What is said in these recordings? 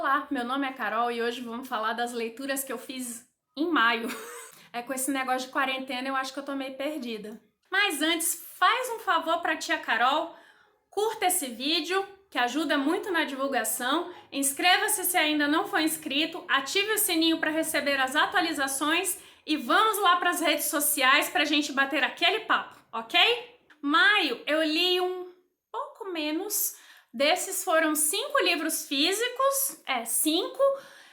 Olá, meu nome é Carol e hoje vamos falar das leituras que eu fiz em maio. Com esse negócio de quarentena eu acho que eu tô meio perdida. Mas antes, faz um favor pra tia Carol, curta esse vídeo, que ajuda muito na divulgação, inscreva-se se ainda não for inscrito, ative o sininho para receber as atualizações e vamos lá para as redes sociais pra gente bater aquele papo, ok? Maio eu li um pouco menos. Desses foram 5 livros físicos,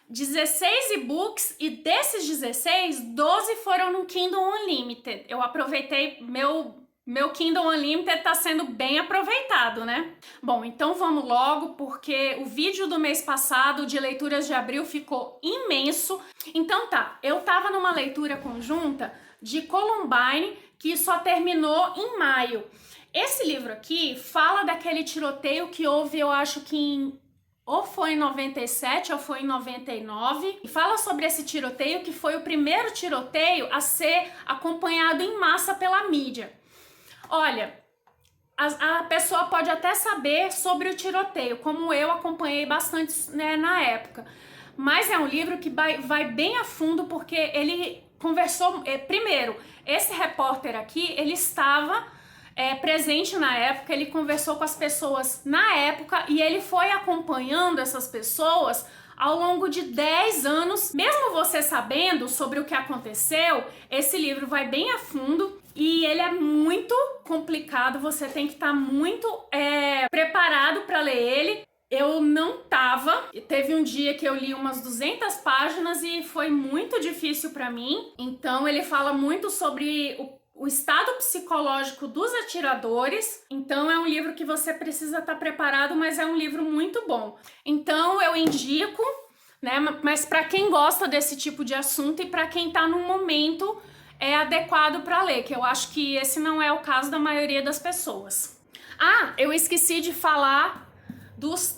16 e-books, e desses 16, 12 foram no Kindle Unlimited. Eu aproveitei, meu Kindle Unlimited tá sendo bem aproveitado, né? Bom, então vamos logo, porque o vídeo do mês passado, de leituras de abril, ficou imenso. Então tá, eu tava numa leitura conjunta de Columbine, que só terminou em maio. Esse livro aqui fala daquele tiroteio que houve, eu acho que ou foi em 97 ou foi em 99. E fala sobre esse tiroteio que foi o primeiro tiroteio a ser acompanhado em massa pela mídia. Olha, a pessoa pode até saber sobre o tiroteio, como eu acompanhei bastante, né, na época. Mas é um livro que vai bem a fundo porque ele conversou... Primeiro, esse repórter aqui, ele estava... presente na época, ele conversou com as pessoas na época e ele foi acompanhando essas pessoas ao longo de 10 anos. Mesmo você sabendo sobre o que aconteceu, esse livro vai bem a fundo e ele é muito complicado, você tem que estar muito preparado para ler ele. Eu não tava, teve um dia que eu li umas 200 páginas e foi muito difícil para mim. Então ele fala muito sobre o estado psicológico dos atiradores. Então é um livro que você precisa estar preparado, mas é um livro muito bom. Então eu indico, né, mas para quem gosta desse tipo de assunto e para quem está num momento adequado para ler, que eu acho que esse não é o caso da maioria das pessoas. Ah, eu esqueci de falar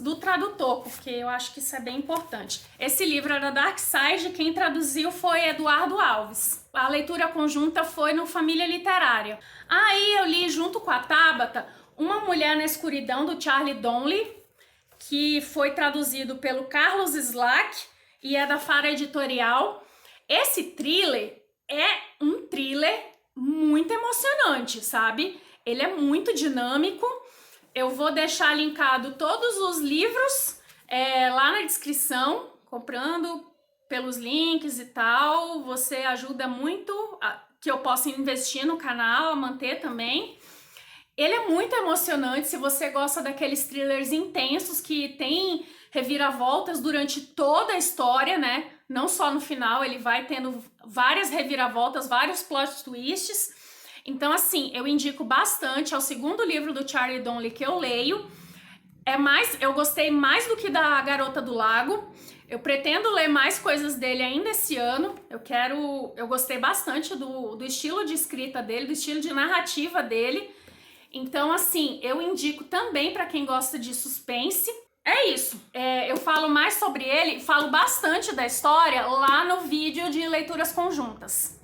do tradutor, porque eu acho que isso é bem importante. Esse livro era Dark Side, quem traduziu foi Eduardo Alves. A leitura conjunta foi no Família Literária. Aí eu li junto com a Tabata Uma Mulher na Escuridão, do Charlie Donnelly, que foi traduzido pelo Carlos Slack e é da Fara Editorial. Esse thriller é um thriller muito emocionante, sabe? Ele é muito dinâmico. Eu vou deixar linkado todos os livros lá na descrição, comprando pelos links e tal. Você ajuda muito que eu possa investir no canal, a manter também. Ele é muito emocionante se você gosta daqueles thrillers intensos que tem reviravoltas durante toda a história, né? Não só no final, ele vai tendo várias reviravoltas, vários plot twists. Então, assim, eu indico bastante. É o segundo livro do Charlie Donnelly que eu leio. Eu gostei mais do que da Garota do Lago. Eu pretendo ler mais coisas dele ainda esse ano. Eu gostei bastante do estilo de escrita dele, do estilo de narrativa dele. Então, assim, eu indico também para quem gosta de suspense. É isso. Eu falo mais sobre ele, falo bastante da história lá no vídeo de leituras conjuntas.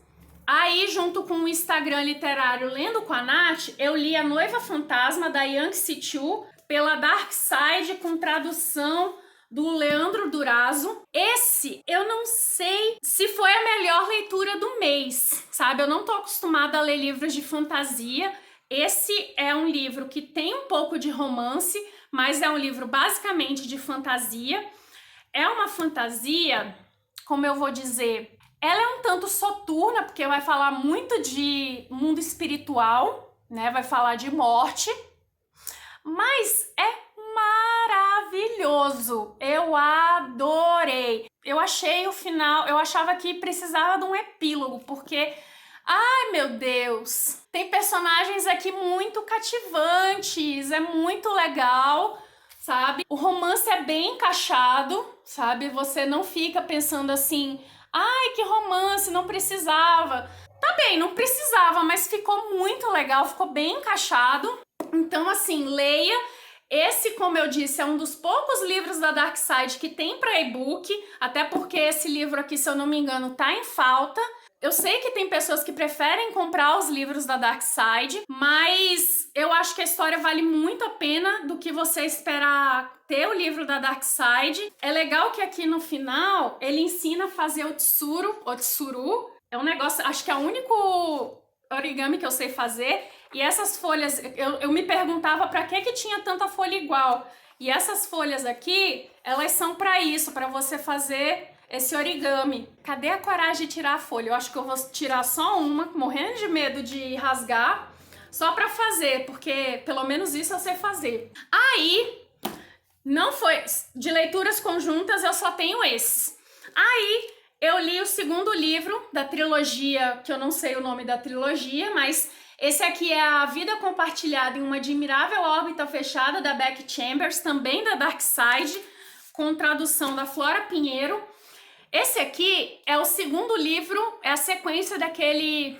Aí, junto com o Instagram literário Lendo com a Nath, eu li A Noiva Fantasma, da Yang Sichu, pela Dark Side, com tradução do Leandro Durazo. Esse, eu não sei se foi a melhor leitura do mês, sabe? Eu não tô acostumada a ler livros de fantasia. Esse é um livro que tem um pouco de romance, mas é um livro basicamente de fantasia. É uma fantasia, como eu vou dizer... Ela é um tanto soturna, porque vai falar muito de mundo espiritual, né? Vai falar de morte, mas é maravilhoso. Eu adorei. Eu achei o final, eu achava que precisava de um epílogo, porque, ai meu Deus, tem personagens aqui muito cativantes, é muito legal, sabe? O romance é bem encaixado, sabe? Você não fica pensando assim... Ai, que romance, não precisava. Tá bem, não precisava, mas ficou muito legal, ficou bem encaixado. Então, assim, leia. Esse, como eu disse, é um dos poucos livros da Dark Side que tem para e-book, até porque esse livro aqui, se eu não me engano, tá em falta. Eu sei que tem pessoas que preferem comprar os livros da Dark Side, mas eu acho que a história vale muito a pena do que você esperar ter o livro da Dark Side. É legal que aqui no final ele ensina a fazer o tsuru. É um negócio, acho que é o único origami que eu sei fazer. E essas folhas, eu me perguntava pra que tinha tanta folha igual. E essas folhas aqui, elas são pra isso, pra você fazer esse origami. Cadê a coragem de tirar a folha? Eu acho que eu vou tirar só uma, morrendo de medo de rasgar, só pra fazer, porque pelo menos isso eu sei fazer. Aí, não foi... De leituras conjuntas, eu só tenho esses. Aí, eu li o segundo livro da trilogia, que eu não sei o nome da trilogia, mas esse aqui é A Vida Compartilhada em uma Admirável Órbita Fechada, da Becky Chambers, também da Dark Side, com tradução da Flora Pinheiro. Esse aqui é o segundo livro, é a sequência daquele...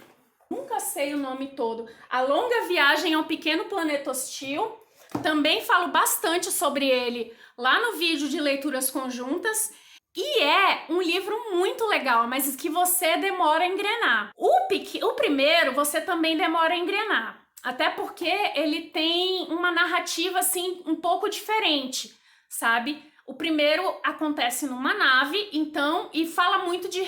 Nunca sei o nome todo. A Longa Viagem ao Pequeno Planeta Hostil. Também falo bastante sobre ele lá no vídeo de leituras conjuntas. E é um livro muito legal, mas que você demora a engrenar. O primeiro você também demora a engrenar. Até porque ele tem uma narrativa assim um pouco diferente, sabe? O primeiro acontece numa nave, então, e fala muito de...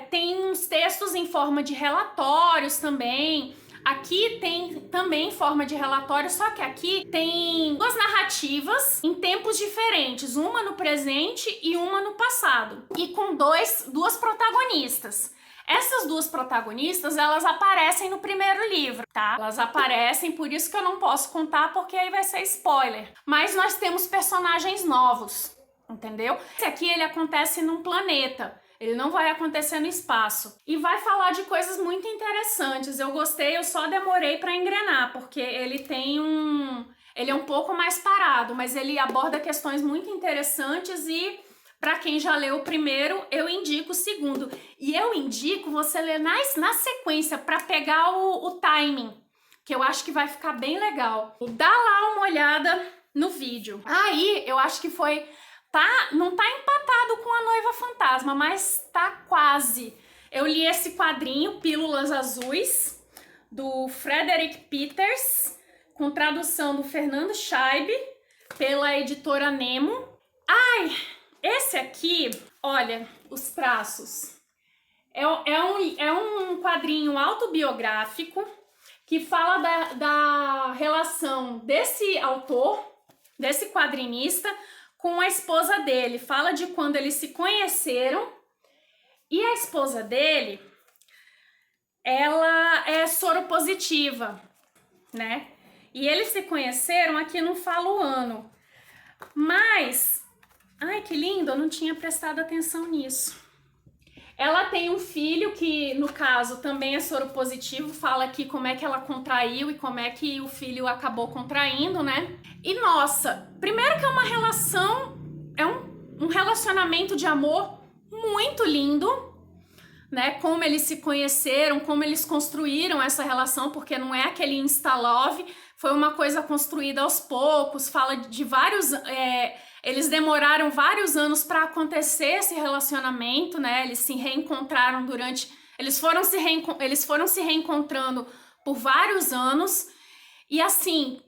tem uns textos em forma de relatórios também. Aqui tem também forma de relatório, só que aqui tem duas narrativas em tempos diferentes, uma no presente e uma no passado, e com duas protagonistas. Essas duas protagonistas, elas aparecem no primeiro livro, tá? Elas aparecem, por isso que eu não posso contar, porque aí vai ser spoiler. Mas nós temos personagens novos, entendeu? Esse aqui, ele acontece num planeta. Ele não vai acontecer no espaço. E vai falar de coisas muito interessantes. Eu gostei, eu só demorei pra engrenar, porque ele tem ele é um pouco mais parado, mas ele aborda questões muito interessantes e... Para quem já leu o primeiro, eu indico o segundo. E eu indico você ler na sequência para pegar o timing, que eu acho que vai ficar bem legal. Dá lá uma olhada no vídeo. Aí, eu acho que foi... não tá empatado com A Noiva Fantasma, mas tá quase. Eu li esse quadrinho, Pílulas Azuis, do Frederick Peters, com tradução do Fernando Scheibe, pela editora Nemo. Ai... Esse aqui, olha, os traços. É um quadrinho autobiográfico que fala da relação desse autor, desse quadrinista, com a esposa dele. Fala de quando eles se conheceram e a esposa dele, ela é soropositiva, né? E eles se conheceram, aqui não fala o ano, mas... Ai, que lindo, eu não tinha prestado atenção nisso. Ela tem um filho que, no caso, também é soropositivo, fala aqui como é que ela contraiu e como é que o filho acabou contraindo, né? E, nossa, primeiro que é uma relação, é um relacionamento de amor muito lindo, né? Como eles se conheceram, como eles construíram essa relação, porque não é aquele insta-love, foi uma coisa construída aos poucos, fala de vários... Eles demoraram vários anos para acontecer esse relacionamento, né? Eles se reencontraram eles foram se reencontrando por vários anos. E assim,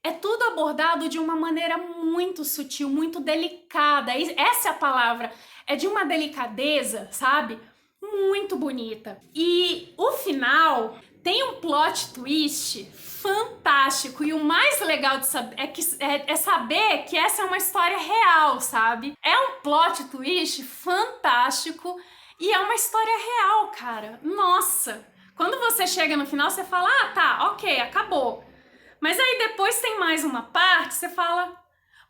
é tudo abordado de uma maneira muito sutil, muito delicada. Essa é a palavra. É de uma delicadeza, sabe? Muito bonita. E o final tem um plot twist fantástico, e o mais legal de saber é saber que essa é uma história real, sabe? É um plot twist fantástico e é uma história real, cara. Nossa! Quando você chega no final, você fala, ah, tá, ok, acabou. Mas aí depois tem mais uma parte, você fala,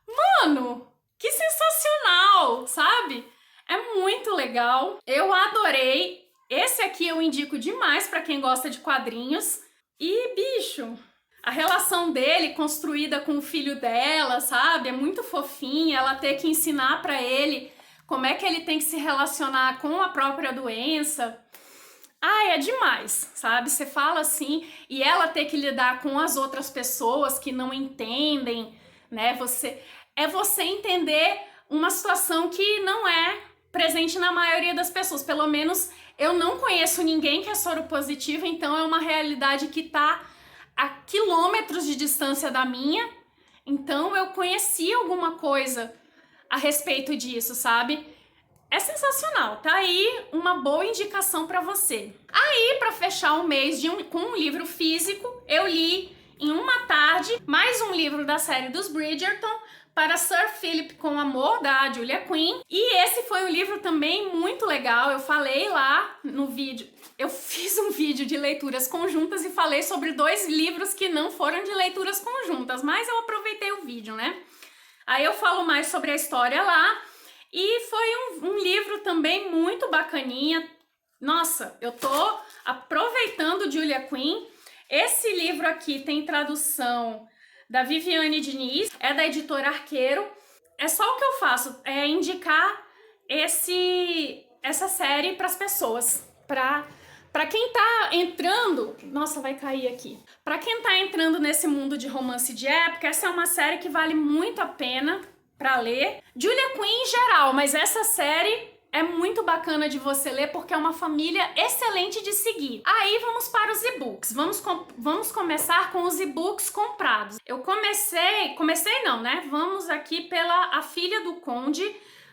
mano, que sensacional, sabe? É muito legal, eu adorei. Esse aqui eu indico demais pra quem gosta de quadrinhos. E, bicho, a relação dele construída com o filho dela, sabe? É muito fofinha, ela ter que ensinar pra ele como é que ele tem que se relacionar com a própria doença. Ah, é demais, sabe? Você fala assim, e ela ter que lidar com as outras pessoas que não entendem, né? Você entender uma situação que não é presente na maioria das pessoas. Pelo menos eu não conheço ninguém que é soropositiva, então é uma realidade que tá a quilômetros de distância da minha. Então eu conheci alguma coisa a respeito disso, sabe? É sensacional, tá aí uma boa indicação pra você. Aí, pra fechar o mês com um livro físico, eu li em uma tarde mais um livro da série dos Bridgerton, Para Sir Philip com Amor, da Julia Quinn. E esse foi um livro também muito legal, eu falei lá no vídeo. Eu fiz um vídeo de leituras conjuntas e falei sobre 2 livros que não foram de leituras conjuntas, mas eu aproveitei o vídeo, né? Aí eu falo mais sobre a história lá. E foi um livro também muito bacaninha. Nossa, eu tô aproveitando Julia Quinn. Esse livro aqui tem tradução da Viviane Diniz, é da editora Arqueiro. É só o que eu faço, é indicar essa série para as pessoas, para quem tá entrando, nossa, vai cair aqui. Para quem tá entrando nesse mundo de romance de época, essa é uma série que vale muito a pena para ler. Julia Quinn em geral, mas essa série é muito bacana de você ler porque é uma família excelente de seguir. Aí vamos para os e-books. Vamos começar com os e-books comprados. Eu comecei não, né? Vamos aqui pela A Filha do Conde,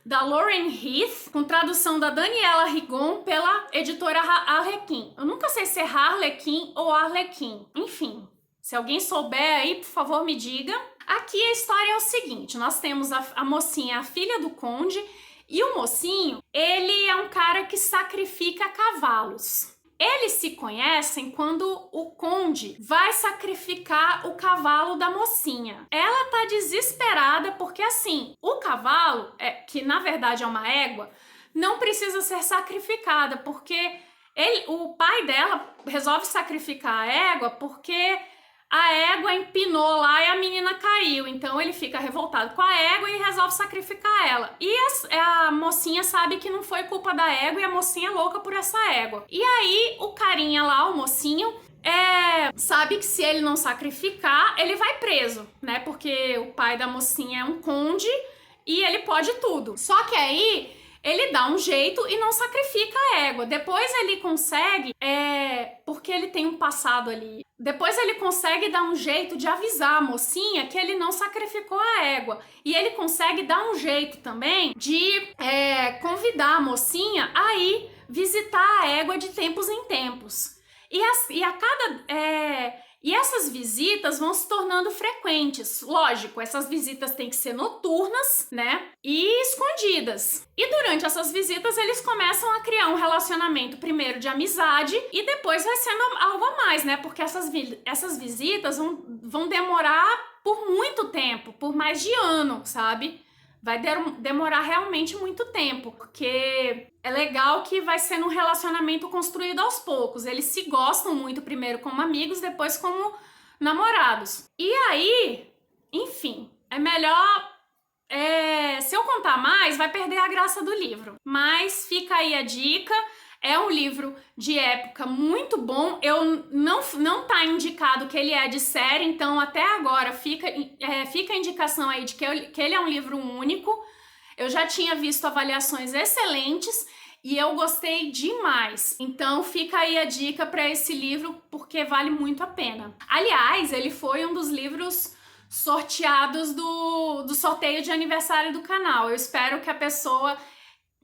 da Lauren Heath, com tradução da Daniela Rigon pela editora Arlequim. Eu nunca sei se é Harlequin ou Arlequim. Enfim, se alguém souber aí, por favor, me diga. Aqui a história é o seguinte, nós temos a mocinha, a filha do conde, e o mocinho, ele é um cara que sacrifica cavalos. Eles se conhecem quando o conde vai sacrificar o cavalo da mocinha. Ela tá desesperada porque, assim, o cavalo, que na verdade é uma égua, não precisa ser sacrificada, porque o pai dela resolve sacrificar a égua porque a égua empinou lá e a menina caiu, então ele fica revoltado com a égua e resolve sacrificar ela. E a mocinha sabe que não foi culpa da égua e a mocinha é louca por essa égua. E aí o carinha lá, o mocinho, sabe que se ele não sacrificar, ele vai preso, né? Porque o pai da mocinha é um conde e ele pode tudo. Só que aí ele dá um jeito e não sacrifica a égua. Depois ele consegue, porque ele tem um passado ali. Depois ele consegue dar um jeito de avisar a mocinha que ele não sacrificou a égua. E ele consegue dar um jeito também de convidar a mocinha a ir visitar a égua de tempos em tempos. E essas visitas vão se tornando frequentes. Lógico, essas visitas têm que ser noturnas, né? E escondidas. E durante essas visitas, eles começam a criar um relacionamento, primeiro de amizade, e depois vai sendo algo a mais, né? Porque essas visitas vão demorar por muito tempo, por mais de ano, sabe? Vai demorar realmente muito tempo, porque é legal que vai sendo um relacionamento construído aos poucos. Eles se gostam muito primeiro como amigos, depois como namorados. E aí, enfim, é melhor... se eu contar mais, vai perder a graça do livro. Mas fica aí a dica. É um livro de época muito bom. Não tá indicado que ele é de série, então até agora fica a indicação aí de que ele é um livro único. Eu já tinha visto avaliações excelentes e eu gostei demais. Então fica aí a dica para esse livro, porque vale muito a pena. Aliás, ele foi um dos livros sorteados do sorteio de aniversário do canal. Eu espero que a pessoa...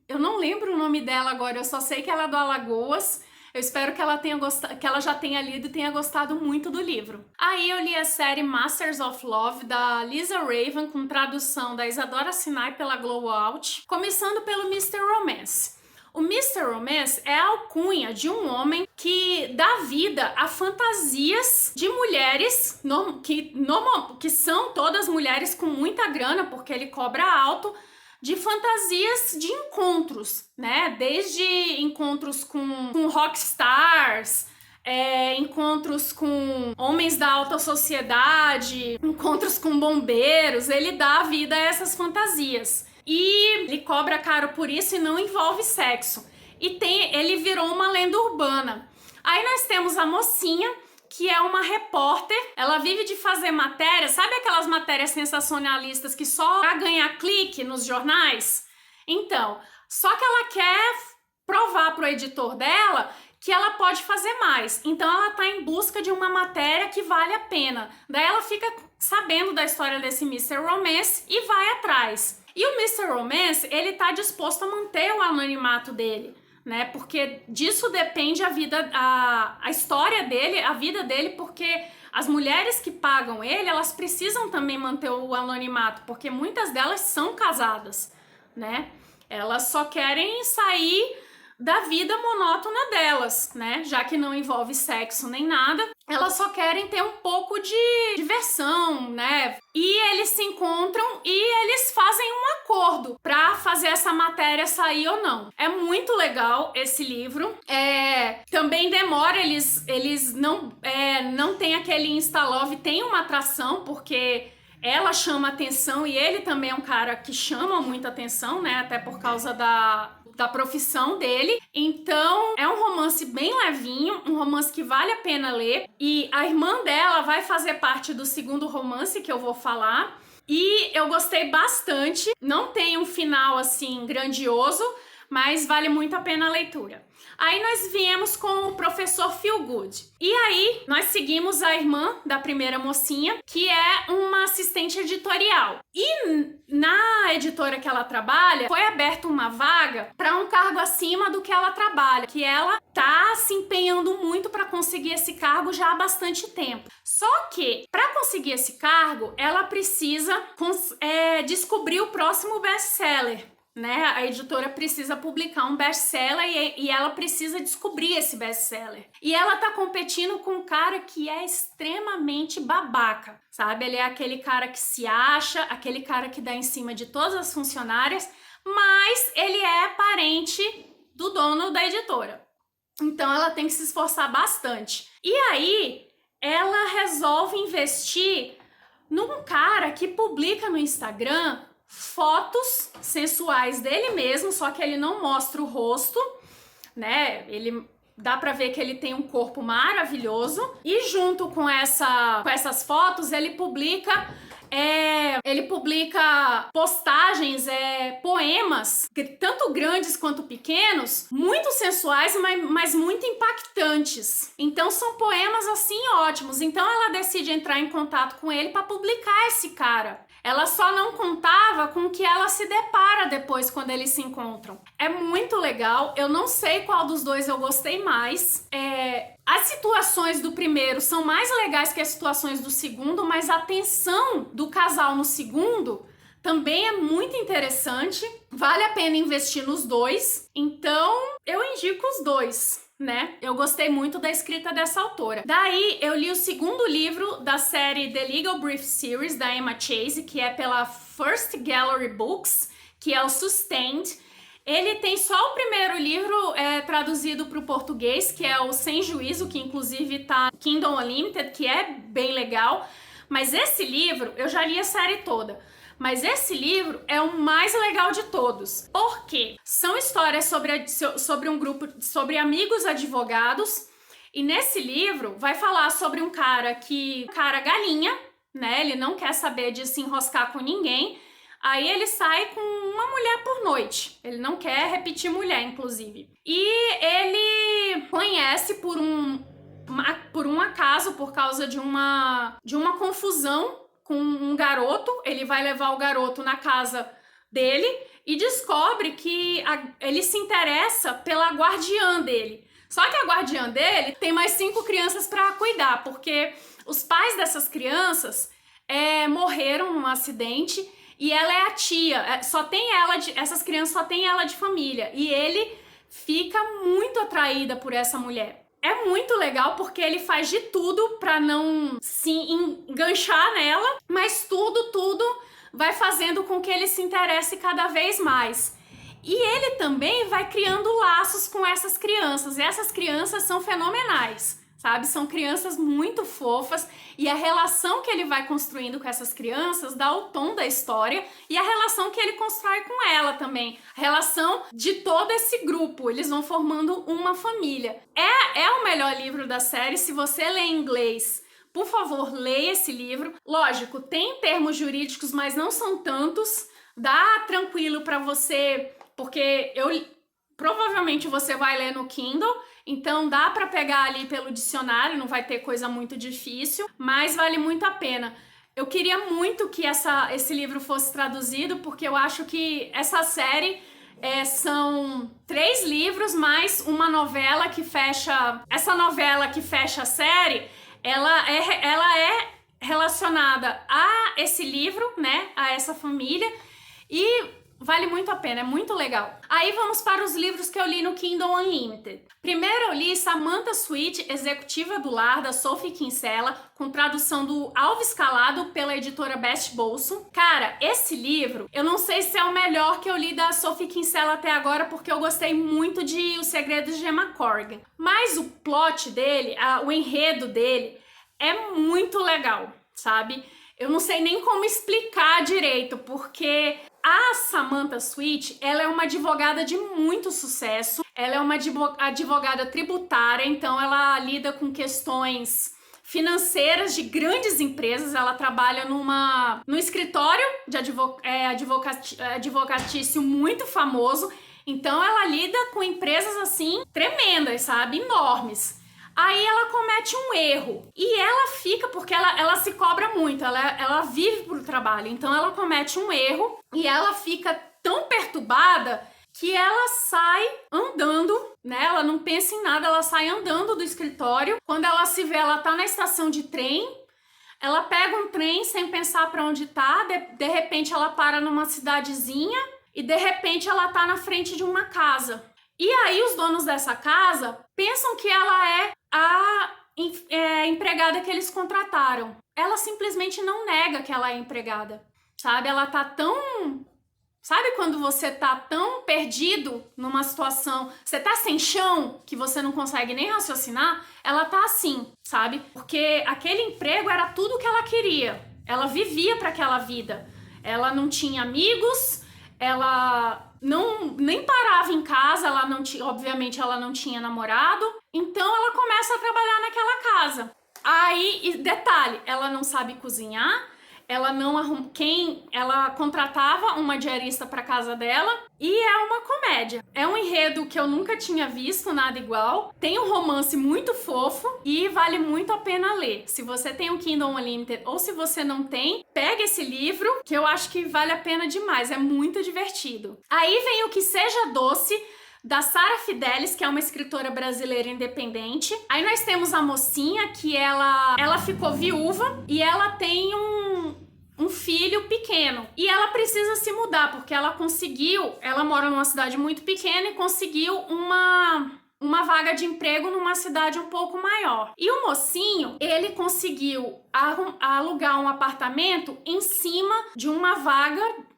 Eu não lembro o nome dela agora, eu só sei que ela é do Alagoas. Eu espero que ela tenha gostado, que ela já tenha lido e tenha gostado muito do livro. Aí eu li a série Masters of Love, da Lisa Raven, com tradução da Isadora Sinai pela Glow Out, começando pelo Mr. Romance. O Mr. Romance é a alcunha de um homem que dá vida a fantasias de mulheres, que são todas mulheres com muita grana, porque ele cobra alto, de fantasias de encontros, né? Desde encontros com rockstars, encontros com homens da alta sociedade, encontros com bombeiros. Ele dá vida a essas fantasias. E ele cobra caro por isso e não envolve sexo. Ele virou uma lenda urbana. Aí nós temos a mocinha, que é uma repórter. Ela vive de fazer matérias, sabe aquelas matérias sensacionalistas que só pra ganhar clique nos jornais? Então, só que ela quer provar pro editor dela que ela pode fazer mais. Então ela tá em busca de uma matéria que vale a pena. Daí ela fica sabendo da história desse Mr. Romance e vai atrás. E o Mr. Romance, ele tá disposto a manter o anonimato dele, né? Porque disso depende a vida, a história dele, a vida dele, porque as mulheres que pagam ele, elas precisam também manter o anonimato, porque muitas delas são casadas, né? Elas só querem sair da vida monótona delas, né? Já que não envolve sexo nem nada, elas só querem ter um pouco de diversão, né? E eles se encontram e eles fazem um acordo para fazer essa matéria sair ou não. É muito legal esse livro. Também demora, eles não tem aquele insta-love, tem uma atração, porque ela chama atenção e ele também é um cara que chama muita atenção, né? Até por causa da profissão dele. Então, é um romance bem levinho, um romance que vale a pena ler. E a irmã dela vai fazer parte do segundo romance que eu vou falar. E eu gostei bastante. Não tem um final, assim, grandioso, mas vale muito a pena a leitura. Aí nós viemos com o Professor Feelgood. E aí nós seguimos a irmã da primeira mocinha, que é uma assistente editorial. E na editora que ela trabalha, foi aberta uma vaga para um cargo acima do que ela trabalha, que ela tá se empenhando muito para conseguir esse cargo já há bastante tempo. Só que, para conseguir esse cargo, ela precisa descobrir o próximo best-seller. Né? A editora precisa publicar um best-seller e ela precisa descobrir esse best-seller. E ela tá competindo com um cara que é extremamente babaca, sabe? Ele é aquele cara que se acha, aquele cara que dá em cima de todas as funcionárias, mas ele é parente do dono da editora. Então ela tem que se esforçar bastante. E aí ela resolve investir num cara que publica no Instagram fotos sensuais dele mesmo, só que ele não mostra o rosto, né? Ele dá pra ver que ele tem um corpo maravilhoso. E junto com essas fotos, ele publica postagens, poemas, tanto grandes quanto pequenos, muito sensuais, mas muito impactantes. Então são poemas assim ótimos. Então ela decide entrar em contato com ele para publicar esse cara. Ela só não contava com o que ela se depara depois quando eles se encontram. É muito legal. Eu não sei qual dos dois eu gostei mais. As situações do primeiro são mais legais que as situações do segundo, mas a tensão do casal no segundo também é muito interessante. Vale a pena investir nos dois. Então, eu indico os dois, né? Eu gostei muito da escrita dessa autora. Daí, eu li o segundo livro da série The Legal Brief Series, da Emma Chase, que é pela First Gallery Books, que é o Sustained. Ele tem só o primeiro livro traduzido para o português, que é o Sem Juízo, que inclusive tá Kindle Unlimited, que é bem legal. Mas esse livro, eu já li a série toda. Mas esse livro é o mais legal de todos. Por quê? São histórias sobre um grupo, sobre amigos advogados. E nesse livro vai falar sobre um cara galinha, né? Ele não quer saber de se enroscar com ninguém. Aí ele sai com uma mulher por noite. Ele não quer repetir mulher, inclusive. E ele conhece por um acaso, por causa de uma confusão com um garoto. Ele vai levar o garoto na casa dele e descobre que ele se interessa pela guardiã dele. Só que a guardiã dele tem mais 5 crianças para cuidar, porque os pais dessas crianças morreram num acidente e ela é a tia. Essas crianças só tem ela de família. E ele fica muito atraída por essa mulher. É muito legal porque ele faz de tudo pra não se enganchar nela, mas tudo vai fazendo com que ele se interesse cada vez mais. E ele também vai criando laços com essas crianças, e essas crianças são fenomenais, sabe? São crianças muito fofas, e a relação que ele vai construindo com essas crianças dá o tom da história, e a relação que ele constrói com ela também, a relação de todo esse grupo, eles vão formando uma família. É o melhor livro da série. Se você lê em inglês, por favor, leia esse livro. Lógico, tem termos jurídicos, mas não são tantos. dá tranquilo para você, porque provavelmente você vai ler no Kindle, então dá para pegar ali pelo dicionário, não vai ter coisa muito difícil, mas vale muito a pena. Eu queria muito que esse livro fosse traduzido, porque eu acho que essa série são 3 livros mais uma novela que fecha. Essa novela que fecha a série, ela é relacionada a esse livro, né? A essa família. E vale muito a pena, é muito legal. Aí vamos para os livros que eu li no Kindle Unlimited. Primeiro eu li Samantha Sweet, Executiva do Lar, da Sophie Kinsella, com tradução do Alves Calado pela editora Best Bolso. Cara, esse livro, eu não sei se é o melhor que eu li da Sophie Kinsella até agora, porque eu gostei muito de Os Segredos de Emma Corrigan. Mas o plot dele, o enredo dele, é muito legal, sabe? Eu não sei nem como explicar direito, porque a Samantha Sweet, ela é uma advogada de muito sucesso, ela é uma advogada tributária, então ela lida com questões financeiras de grandes empresas, ela trabalha num escritório de advocatício muito famoso, então ela lida com empresas assim tremendas, sabe, enormes. Aí ela comete um erro e ela fica, porque ela se cobra muito, ela vive pro trabalho, então ela comete um erro e ela fica tão perturbada que ela sai andando, né? Ela não pensa em nada, ela sai andando do escritório. Quando ela se vê, ela tá na estação de trem, ela pega um trem sem pensar para onde tá, de repente ela para numa cidadezinha e de repente ela tá na frente de uma casa. E aí os donos dessa casa pensam que ela é a empregada que eles contrataram. Ela simplesmente não nega que ela é empregada, sabe? Ela tá tão... Sabe quando você tá tão perdido numa situação, você tá sem chão, que você não consegue nem raciocinar? Ela tá assim, sabe? Porque aquele emprego era tudo que ela queria. Ela vivia para aquela vida. Ela não tinha amigos, ela... nem parava em casa, obviamente ela não tinha namorado, então ela começa a trabalhar naquela casa. Aí, detalhe, ela não sabe cozinhar, ela contratava uma diarista para casa dela e é uma comédia. É um enredo que eu nunca tinha visto, nada igual. Tem um romance muito fofo e vale muito a pena ler. Se você tem um Kindle Unlimited ou se você não tem, pega esse livro que eu acho que vale a pena demais, é muito divertido. Aí vem O Que Seja Doce, da Sara Fidelis, que é uma escritora brasileira independente. Aí nós temos a mocinha, que ela ficou viúva e ela tem um filho pequeno. E ela precisa se mudar, porque ela mora numa cidade muito pequena e conseguiu uma vaga de emprego numa cidade um pouco maior. E o mocinho, ele conseguiu alugar um apartamento em cima de uma vaga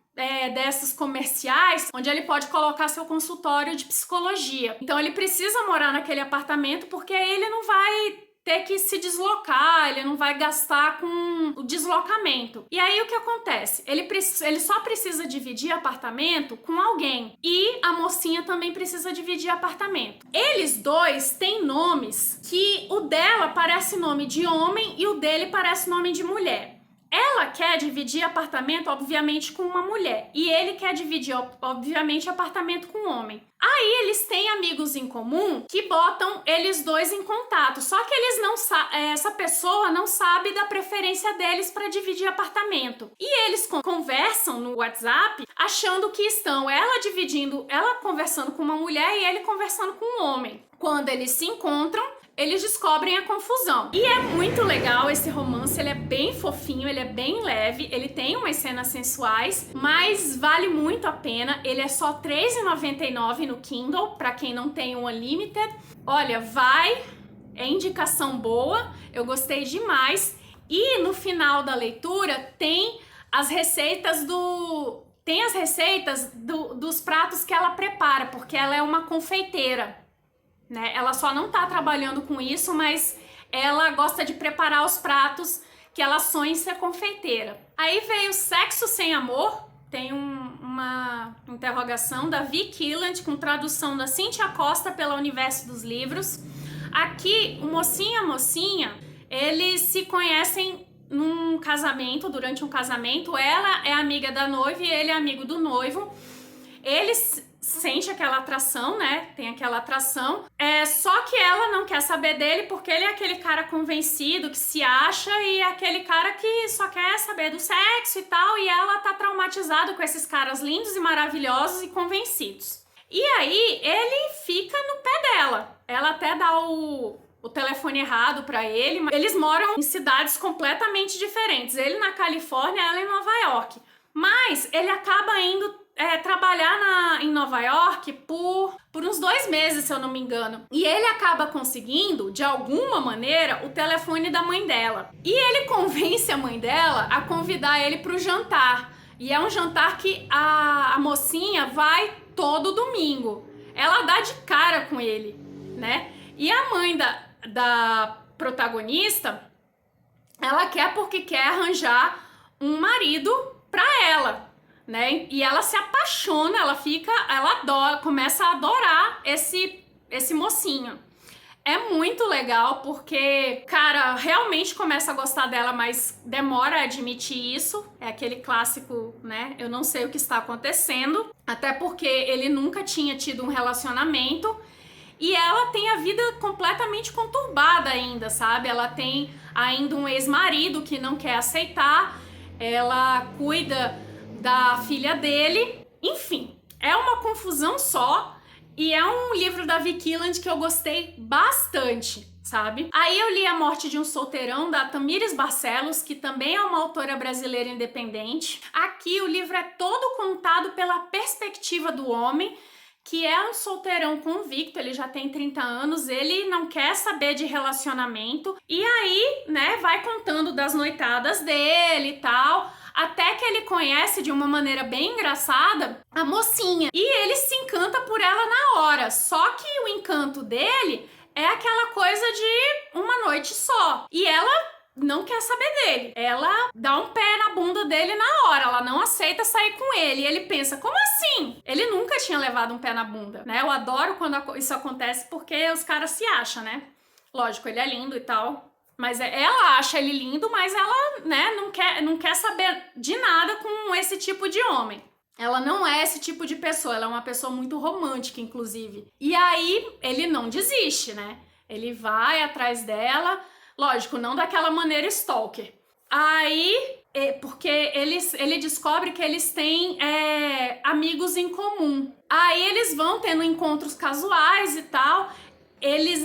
dessas comerciais, onde ele pode colocar seu consultório de psicologia. Então ele precisa morar naquele apartamento porque ele não vai ter que se deslocar, ele não vai gastar com o deslocamento. E aí o que acontece? Ele só precisa dividir apartamento com alguém. E a mocinha também precisa dividir apartamento. Eles dois têm nomes que o dela parece nome de homem e o dele parece nome de mulher. Ela quer dividir apartamento, obviamente, com uma mulher. E ele quer dividir, obviamente, apartamento com um homem. Aí eles têm amigos em comum que botam eles dois em contato. Só que eles essa pessoa não sabe da preferência deles para dividir apartamento. E eles conversam no WhatsApp achando que estão ela conversando com uma mulher e ele conversando com um homem. Quando eles se encontram, eles descobrem a confusão. E é muito legal esse romance, ele é bem fofinho, ele é bem leve, ele tem umas cenas sensuais, mas vale muito a pena. Ele é só R$3,99 no Kindle, para quem não tem o Unlimited. Olha, é indicação boa, eu gostei demais. E no final da leitura tem as receitas dos pratos que ela prepara, porque ela é uma confeiteira. Né? Ela só não tá trabalhando com isso, mas ela gosta de preparar os pratos que ela sonha em ser confeiteira. Aí veio Sexo Sem Amor, tem uma interrogação da Vi Killand, com tradução da Cíntia Costa pela Universo dos Livros. Aqui, o mocinho e a mocinha, eles se conhecem num casamento, durante um casamento, ela é amiga da noiva e ele é amigo do noivo. Ele sente aquela atração, né? Tem aquela atração. Só que ela não quer saber dele porque ele é aquele cara convencido, que se acha, e é aquele cara que só quer saber do sexo e tal, e ela tá traumatizada com esses caras lindos e maravilhosos e convencidos. E aí ele fica no pé dela. Ela até dá o telefone errado pra ele, mas eles moram em cidades completamente diferentes. Ele na Califórnia, ela em Nova York. Mas ele acaba indo trabalhar em Nova York por uns 2 meses, se eu não me engano. E ele acaba conseguindo, de alguma maneira, o telefone da mãe dela. E ele convence a mãe dela a convidar ele pro jantar. E é um jantar que a mocinha vai todo domingo. Ela dá de cara com ele, né? E a mãe da protagonista, ela quer porque quer arranjar um marido pra ela, né? E ela se apaixona, ela adora, começa a adorar esse mocinho. É muito legal porque, cara, realmente começa a gostar dela, mas demora a admitir isso. É aquele clássico, né? Eu não sei o que está acontecendo. Até porque ele nunca tinha tido um relacionamento. E ela tem a vida completamente conturbada ainda, sabe? Ela tem ainda um ex-marido que não quer aceitar. Ela cuida da filha dele. Enfim, é uma confusão só. E é um livro da Vicky Killand que eu gostei bastante, sabe? Aí eu li A Morte de um Solteirão, da Tamires Barcelos, que também é uma autora brasileira independente. Aqui o livro é todo contado pela perspectiva do homem, que é um solteirão convicto, ele já tem 30 anos, ele não quer saber de relacionamento. E aí, né, vai contando das noitadas dele e tal, até que ele conhece de uma maneira bem engraçada a mocinha. E ele se encanta por ela na hora. Só que o encanto dele é aquela coisa de uma noite só. E ela não quer saber dele. Ela dá um pé na bunda dele na hora. Ela não aceita sair com ele. E ele pensa, como assim? Ele nunca tinha levado um pé na bunda, né? Eu adoro quando isso acontece porque os caras se acham, né? Lógico, ele é lindo e tal. Mas ela acha ele lindo, mas ela, né, não quer saber de nada com esse tipo de homem. Ela não é esse tipo de pessoa, ela é uma pessoa muito romântica, inclusive. E aí, ele não desiste, né? Ele vai atrás dela, lógico, não daquela maneira stalker. Aí, porque ele descobre que eles têm amigos em comum. Aí eles vão tendo encontros casuais e tal. Eles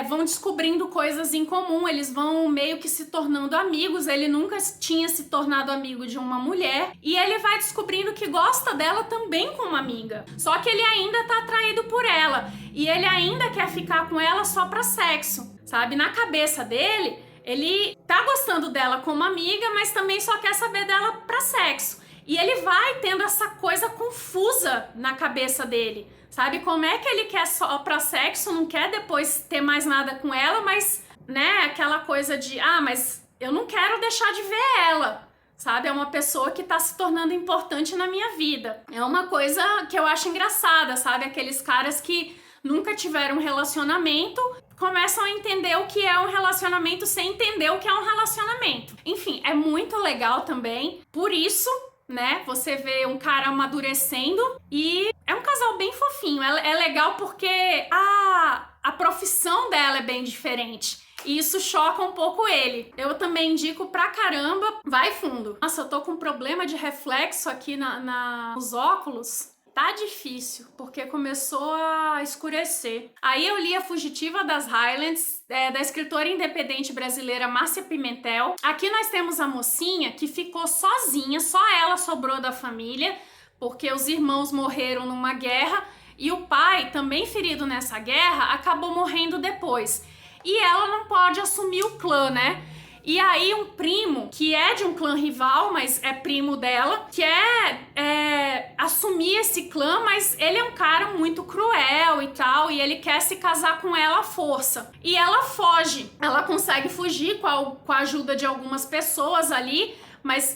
vão descobrindo coisas em comum, eles vão meio que se tornando amigos. Ele nunca tinha se tornado amigo de uma mulher e ele vai descobrindo que gosta dela também como amiga. Só que ele ainda tá atraído por ela e ele ainda quer ficar com ela só pra sexo, sabe? Na cabeça dele, ele tá gostando dela como amiga, mas também só quer saber dela pra sexo. E ele vai tendo essa coisa confusa na cabeça dele. Sabe, como é que ele quer só pra sexo, não quer depois ter mais nada com ela, mas, né, aquela coisa de, mas eu não quero deixar de ver ela, sabe? É uma pessoa que tá se tornando importante na minha vida. É uma coisa que eu acho engraçada, sabe? Aqueles caras que nunca tiveram um relacionamento, começam a entender o que é um relacionamento sem entender o que é um relacionamento. Enfim, é muito legal também, por isso, né, você vê um cara amadurecendo e é um casal bem fofinho. É legal porque a profissão dela é bem diferente e isso choca um pouco ele. Eu também indico pra caramba, vai fundo. Nossa, eu tô com problema de reflexo aqui nos óculos. Tá difícil, porque começou a escurecer. Aí eu li A Fugitiva das Highlands, da escritora independente brasileira Márcia Pimentel. Aqui nós temos a mocinha que ficou sozinha, só ela sobrou da família, porque os irmãos morreram numa guerra e o pai, também ferido nessa guerra, acabou morrendo depois. E ela não pode assumir o clã, né? E aí um primo, que é de um clã rival, mas é primo dela, quer assumir esse clã, mas ele é um cara muito cruel e tal, e ele quer se casar com ela à força. E ela foge. Ela consegue fugir com a ajuda de algumas pessoas ali,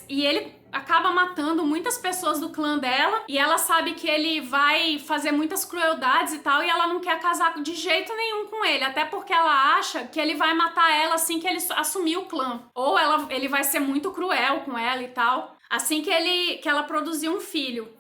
e ele acaba matando muitas pessoas do clã dela e ela sabe que ele vai fazer muitas crueldades e tal, e ela não quer casar de jeito nenhum com ele, até porque ela acha que ele vai matar ela assim que ele assumir o clã, ou ele vai ser muito cruel com ela e tal, assim que ela produzir um filho.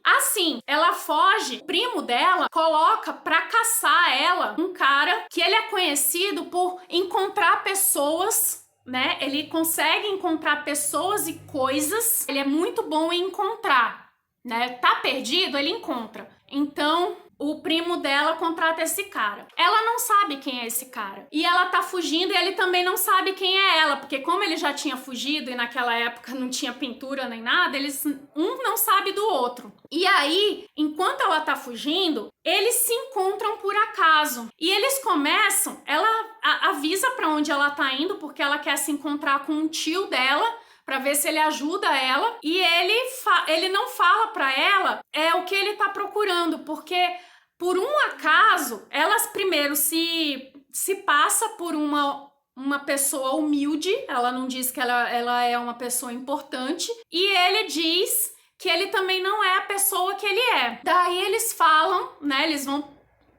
Assim, ela foge, o primo dela coloca pra caçar ela um cara que ele é conhecido por encontrar pessoas, né? Ele consegue encontrar pessoas e coisas. Ele é muito bom em encontrar, né? Tá perdido, ele encontra. Então, o primo dela contrata esse cara. Ela não sabe quem é esse cara. E ela tá fugindo e ele também não sabe quem é ela, porque como ele já tinha fugido e naquela época não tinha pintura nem nada, um não sabe do outro. E aí, enquanto ela tá fugindo, eles se encontram por acaso. E eles começam, ela avisa pra onde ela tá indo, porque ela quer se encontrar com um tio dela, pra ver se ele ajuda ela, e ele não fala pra ela o que ele tá procurando, porque por um acaso, elas primeiro se passa por uma pessoa humilde, ela não diz que ela é uma pessoa importante, e ele diz que ele também não é a pessoa que ele é. Daí eles falam, né, eles vão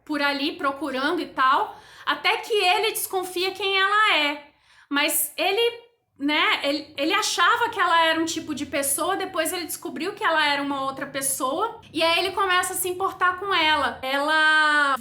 por ali procurando e tal, até que ele desconfia quem ela é, mas ele achava que ela era um tipo de pessoa, depois ele descobriu que ela era uma outra pessoa, e aí ele começa a se importar com ela. Ela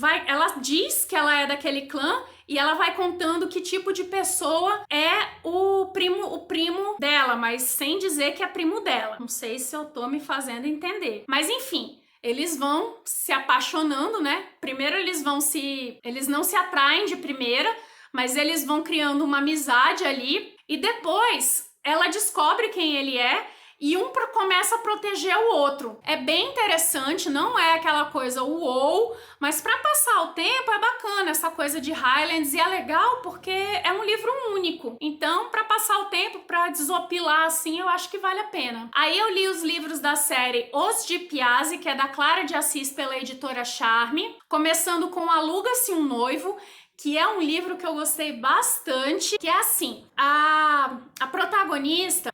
diz que ela é daquele clã, e ela vai contando que tipo de pessoa é o primo dela, mas sem dizer que é primo dela. Não sei se eu tô me fazendo entender. Mas enfim, eles vão se apaixonando, né? Primeiro eles não se atraem de primeira, mas eles vão criando uma amizade ali, e depois ela descobre quem ele é e começa a proteger o outro. É bem interessante, não é aquela coisa uou, mas para passar o tempo é bacana essa coisa de Highlands, e é legal porque é um livro único. Então, para passar o tempo, para desopilar assim, eu acho que vale a pena. Aí eu li os livros da série Os de Piazzi, que é da Clara de Assis pela editora Charme, começando com Aluga-se um Noivo, que é um livro que eu gostei bastante, que é assim, a protagonista,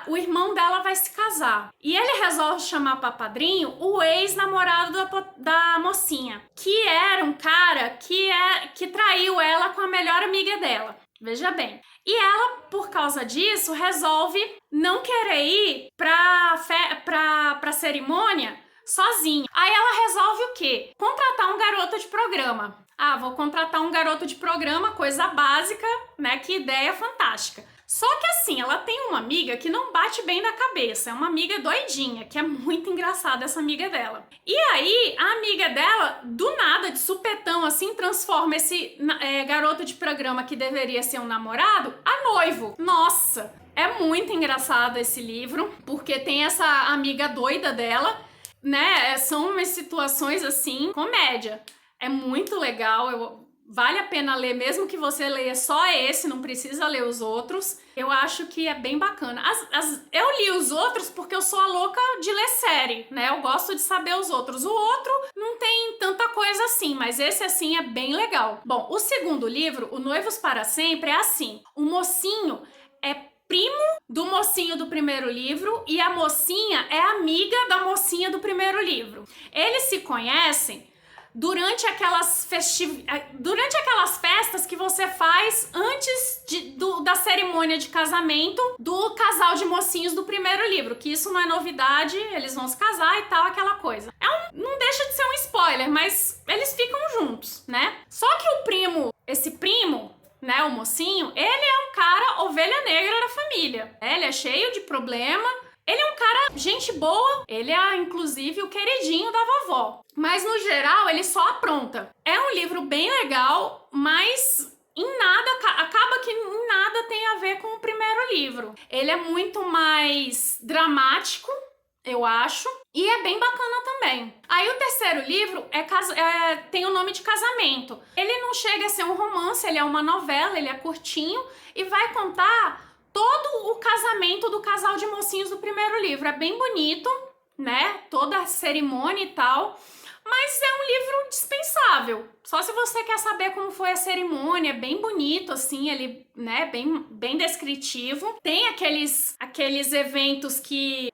o irmão dela vai se casar, e ele resolve chamar para padrinho o ex-namorado da mocinha, que era um cara que traiu ela com a melhor amiga dela, veja bem. E ela, por causa disso, resolve não querer ir pra cerimônia sozinha. Aí ela resolve o quê? Contratar um garoto de programa. Ah, vou contratar um garoto de programa, coisa básica, né? Que ideia fantástica. Só que assim, ela tem uma amiga que não bate bem da cabeça, é uma amiga doidinha, que é muito engraçada essa amiga dela. E aí, a amiga dela, do nada, de supetão, assim, transforma esse garoto de programa que deveria ser um namorado, a noivo. Nossa, é muito engraçado esse livro, porque tem essa amiga doida dela, né? São umas situações, assim, comédia. É muito legal, vale a pena ler, mesmo que você leia só esse, não precisa ler os outros. Eu acho que é bem bacana. Eu li os outros porque eu sou a louca de ler série, né? Eu gosto de saber os outros. O outro não tem tanta coisa assim, mas esse, assim, é bem legal. Bom, o segundo livro, O Noivos para Sempre, é assim. O mocinho é primo do mocinho do primeiro livro e a mocinha é amiga da mocinha do primeiro livro. Eles se conhecem durante aquelas festas que você faz antes da cerimônia de casamento do casal de mocinhos do primeiro livro, que isso não é novidade, eles vão se casar e tal, aquela coisa. Não deixa de ser um spoiler, mas eles ficam juntos, né? Só que esse primo, né, o mocinho, ele é um cara ovelha negra da família. Ele é cheio de problema. Ele é um cara, gente boa, ele é inclusive o queridinho da vovó. Mas no geral, ele só apronta. É um livro bem legal, mas acaba que em nada tem a ver com o primeiro livro. Ele é muito mais dramático, eu acho, e é bem bacana também. Aí o terceiro livro tem o nome de Casamento. Ele não chega a ser um romance, ele é uma novela, ele é curtinho e vai contar todo o casamento do casal de mocinhos do primeiro livro. É bem bonito, né? Toda a cerimônia e tal. Mas é um livro dispensável. Só se você quer saber como foi a cerimônia, é bem bonito, assim, ele, né, bem descritivo. Tem aqueles eventos que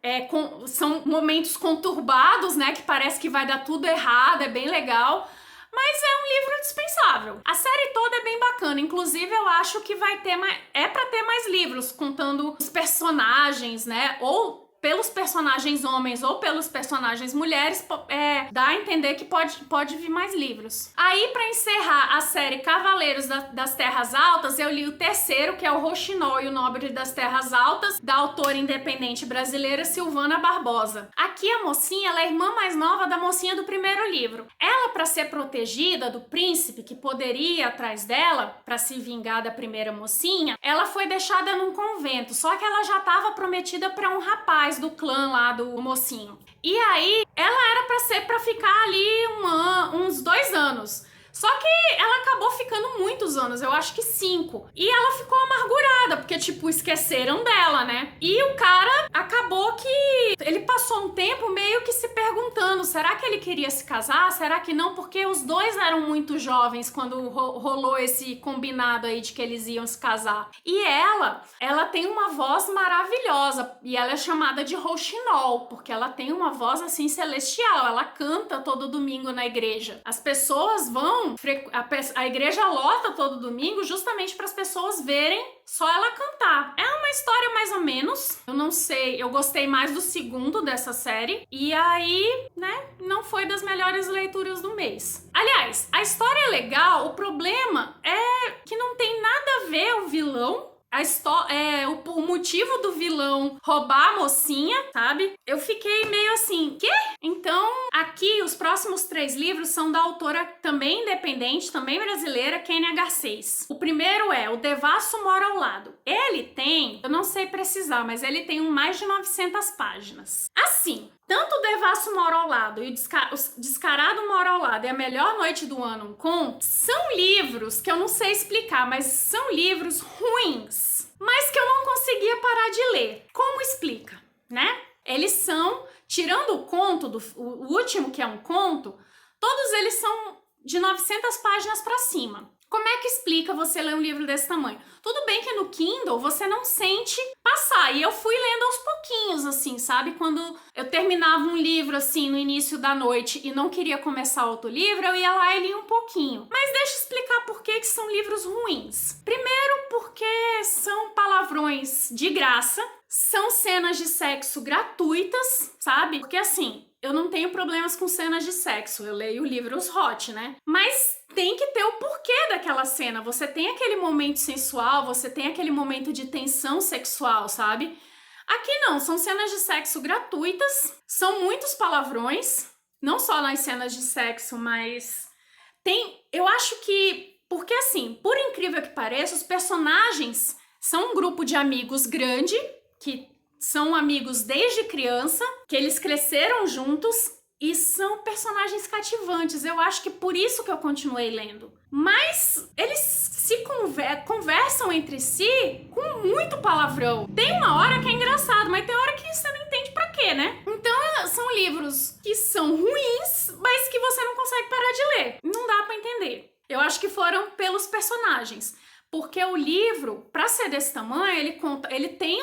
são momentos conturbados, né, que parece que vai dar tudo errado, é bem legal. Mas é um livro dispensável. A série toda é bem bacana. Inclusive, eu acho que vai ter pra ter mais livros contando os personagens, né? Ou pelos personagens homens ou pelos personagens mulheres, dá a entender que pode vir mais livros. Aí, pra encerrar a série Cavaleiros das Terras Altas, eu li o terceiro, que é o Rouxinol e o Nobre das Terras Altas, da autora independente brasileira Silvana Barbosa. Aqui a mocinha, ela é a irmã mais nova da mocinha do primeiro livro. Ela, pra ser protegida do príncipe que poderia ir atrás dela, pra se vingar da primeira mocinha, ela foi deixada num convento, só que ela já estava prometida pra um rapaz do clã lá do mocinho. E aí, ela era pra ficar ali uns 2 anos. Só que ela acabou ficando muitos anos, eu acho que 5. E ela ficou amargurada, porque, tipo, esqueceram dela, né? E o cara acabou que ele passou um tempo meio que se perguntando, será que ele queria se casar? Será que não? Porque os dois eram muito jovens quando rolou esse combinado aí de que eles iam se casar. E ela tem uma voz maravilhosa, e ela é chamada de Rouxinol, porque ela tem uma voz, assim, celestial. Ela canta todo domingo na igreja. As pessoas vão, a igreja lota todo domingo justamente para as pessoas verem só ela cantar. É uma história mais ou menos, eu não sei, eu gostei mais do segundo dessa série, e aí, né, não foi das melhores leituras do mês. Aliás, a história é legal, o problema é que não tem nada a ver o vilão, o motivo do vilão roubar a mocinha, sabe? Eu fiquei meio assim, quê? Então, aqui, os próximos 3 livros são da autora também independente, também brasileira, Kênia Garcês. O primeiro é O Devasso Mora ao Lado. Ele tem, eu não sei precisar, mas ele tem mais de 900 páginas. Assim, tanto O Devasso Mora ao Lado e o Descarado Mora ao Lado e A Melhor Noite do Ano, um conto, são livros que eu não sei explicar, mas são livros ruins, mas que eu não conseguia parar de ler. Como explica, né? Eles são, tirando o conto, o último que é um conto, todos eles são de 900 páginas para cima. Como é que explica você ler um livro desse tamanho? Tudo bem que no Kindle você não sente passar, e eu fui lendo aos pouquinhos, assim, sabe? Quando eu terminava um livro, assim, no início da noite e não queria começar outro livro, eu ia lá e lia um pouquinho. Mas deixa eu explicar por que são livros ruins. Primeiro, porque são palavrões de graça, são cenas de sexo gratuitas, sabe? Porque, assim, eu não tenho problemas com cenas de sexo, eu leio livros hot, né? Mas tem que ter o porquê daquela cena. Você tem aquele momento sensual, você tem aquele momento de tensão sexual, sabe? Aqui não, são cenas de sexo gratuitas, são muitos palavrões, não só nas cenas de sexo, mas eu acho que, porque assim, por incrível que pareça, os personagens são um grupo de amigos grande, que são amigos desde criança, que eles cresceram juntos e são personagens cativantes. Eu acho que por isso que eu continuei lendo. Mas eles se conversam entre si com muito palavrão. Tem uma hora que é engraçado, mas tem hora que você não entende pra quê, né? Então são livros que são ruins, mas que você não consegue parar de ler. Não dá pra entender. Eu acho que foram pelos personagens. Porque o livro, para ser desse tamanho, ele tem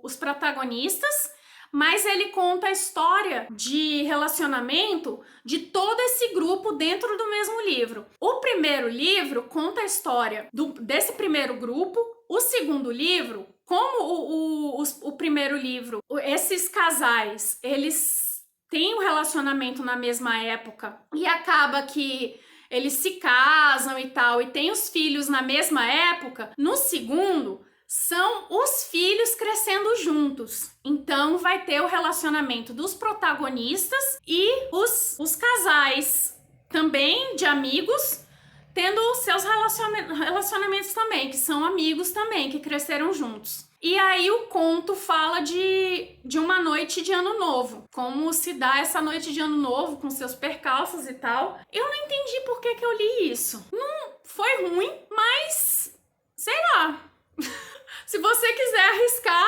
os protagonistas, mas ele conta a história de relacionamento de todo esse grupo dentro do mesmo livro. O primeiro livro conta a história desse primeiro grupo. O segundo livro, como o primeiro livro, esses casais, eles têm um relacionamento na mesma época e acaba que eles se casam e tal, e têm os filhos na mesma época. No segundo, são os filhos crescendo juntos. Então, vai ter o relacionamento dos protagonistas e os casais também de amigos, tendo os seus relacionamentos também, que são amigos também, que cresceram juntos. E aí o conto fala de uma noite de ano novo, como se dá essa noite de ano novo com seus percalços e tal. Eu não entendi por que eu li isso. Não foi ruim, mas sei lá. Se você quiser arriscar,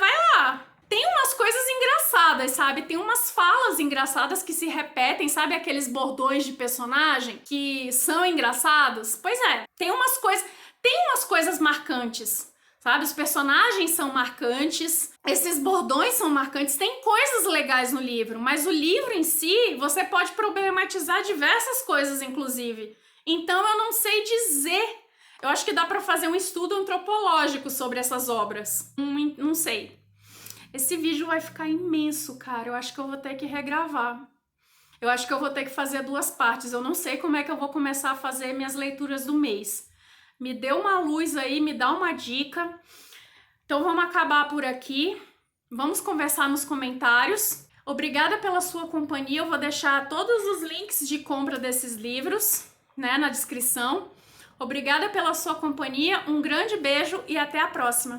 vai lá. tem umas coisas engraçadas, sabe? Tem umas falas engraçadas que se repetem, sabe? Aqueles bordões de personagem que são engraçados. Pois é, tem umas coisas marcantes, sabe? Os personagens são marcantes, esses bordões são marcantes, tem coisas legais no livro, mas o livro em si, você pode problematizar diversas coisas, inclusive. Então eu não sei dizer. Eu acho que dá para fazer um estudo antropológico sobre essas obras. Não sei. Esse vídeo vai ficar imenso, cara. Eu acho que eu vou ter que regravar. Eu acho que eu vou ter que fazer 2 partes. Eu não sei como é que eu vou começar a fazer minhas leituras do mês. Me dê uma luz aí, me dá uma dica. Então vamos acabar por aqui. Vamos conversar nos comentários. Obrigada pela sua companhia. Eu vou deixar todos os links de compra desses livros, né, na descrição. Obrigada pela sua companhia, um grande beijo e até a próxima!